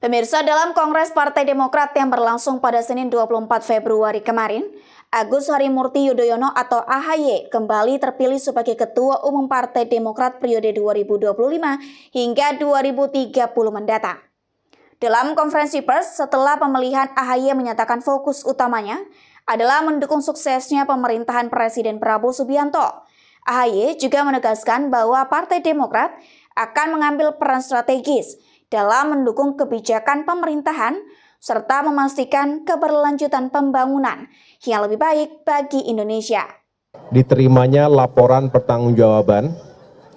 Pemirsa, dalam Kongres Partai Demokrat yang berlangsung pada Senin 24 Februari kemarin, Agus Harimurti Yudhoyono atau AHY kembali terpilih sebagai Ketua Umum Partai Demokrat periode 2025 hingga 2030 mendatang. Dalam konferensi pers setelah pemilihan, AHY menyatakan fokus utamanya adalah mendukung suksesnya pemerintahan Presiden Prabowo Subianto. AHY juga menegaskan bahwa Partai Demokrat akan mengambil peran strategis dalam mendukung kebijakan pemerintahan serta memastikan keberlanjutan pembangunan yang lebih baik bagi Indonesia. Diterimanya laporan pertanggungjawaban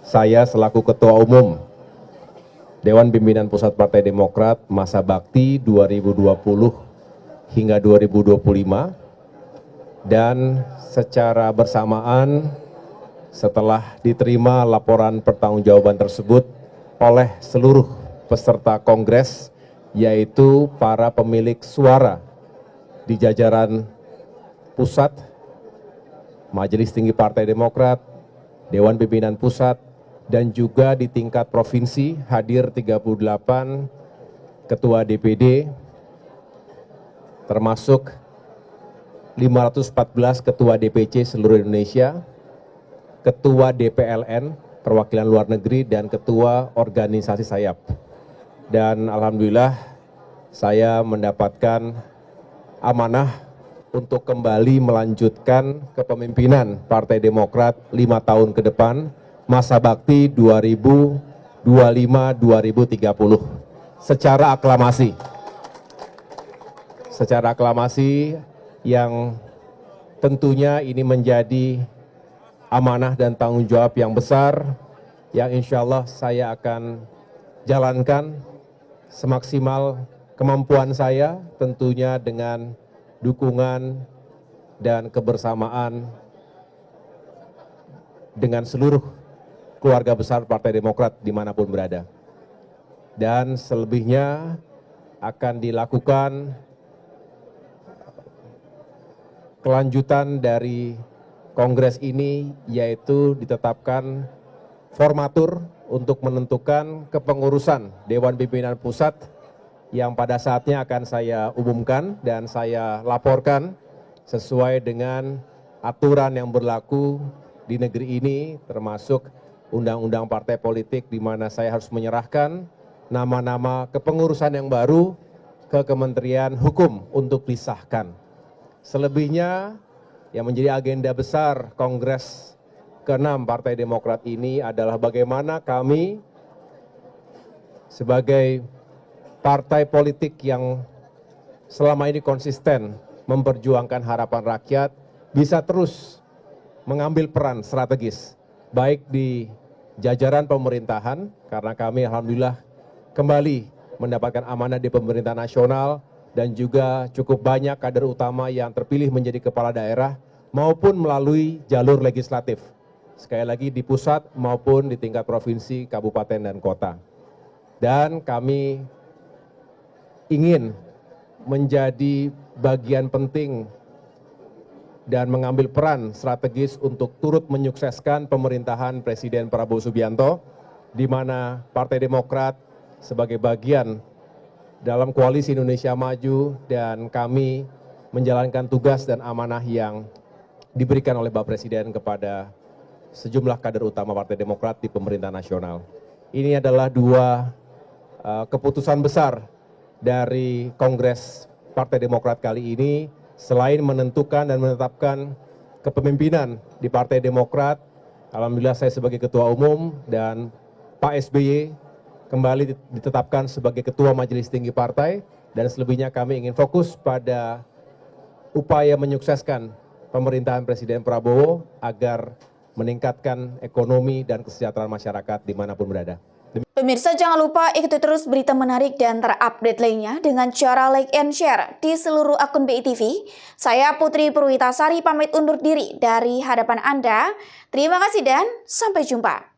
saya selaku Ketua Umum Dewan Pimpinan Pusat Partai Demokrat masa bakti 2020 hingga 2025, dan secara bersamaan setelah diterima laporan pertanggungjawaban tersebut oleh seluruh peserta Kongres, yaitu para pemilik suara di jajaran pusat, Majelis Tinggi Partai Demokrat, Dewan Pimpinan Pusat, dan juga di tingkat provinsi hadir 38 ketua DPD, termasuk 514 ketua DPC seluruh Indonesia, ketua DPLN, perwakilan luar negeri, dan ketua organisasi sayap. Dan alhamdulillah saya mendapatkan amanah untuk kembali melanjutkan kepemimpinan Partai Demokrat 5 tahun ke depan, masa bakti 2025-2030 secara aklamasi. Secara aklamasi yang tentunya ini menjadi amanah dan tanggung jawab yang besar yang insya Allah saya akan jalankan semaksimal kemampuan saya, tentunya dengan dukungan dan kebersamaan dengan seluruh keluarga besar Partai Demokrat dimanapun berada. Dan selebihnya akan dilakukan kelanjutan dari Kongres ini, yaitu ditetapkan formatur untuk menentukan kepengurusan Dewan Pimpinan Pusat yang pada saatnya akan saya umumkan dan saya laporkan sesuai dengan aturan yang berlaku di negeri ini, termasuk Undang-Undang Partai Politik, di mana saya harus menyerahkan nama-nama kepengurusan yang baru ke Kementerian Hukum untuk disahkan. Selebihnya yang menjadi agenda besar Kongres ke-6 Partai Demokrat ini adalah bagaimana kami sebagai partai politik yang selama ini konsisten memperjuangkan harapan rakyat bisa terus mengambil peran strategis, baik di jajaran pemerintahan, karena kami alhamdulillah kembali mendapatkan amanah di pemerintah nasional, dan juga cukup banyak kader utama yang terpilih menjadi kepala daerah maupun melalui jalur legislatif, sekali lagi di pusat maupun di tingkat provinsi, kabupaten, dan kota. Dan kami ingin menjadi bagian penting dan mengambil peran strategis untuk turut menyukseskan pemerintahan Presiden Prabowo Subianto, di mana Partai Demokrat sebagai bagian dalam Koalisi Indonesia Maju, dan kami menjalankan tugas dan amanah yang diberikan oleh Bapak Presiden kepada sejumlah kader utama Partai Demokrat di pemerintah nasional. Ini adalah dua keputusan besar dari Kongres Partai Demokrat kali ini. Selain menentukan dan menetapkan kepemimpinan di Partai Demokrat, alhamdulillah saya sebagai Ketua Umum dan Pak SBY kembali ditetapkan sebagai Ketua Majelis Tinggi Partai, dan selebihnya kami ingin fokus pada upaya menyukseskan pemerintahan Presiden Prabowo agar meningkatkan ekonomi dan kesejahteraan masyarakat dimanapun berada. Pemirsa, jangan lupa ikuti terus berita menarik dan terupdate lainnya dengan cara like and share di seluruh akun BI TV. Saya Putri Purwitasari pamit undur diri dari hadapan Anda. Terima kasih dan sampai jumpa.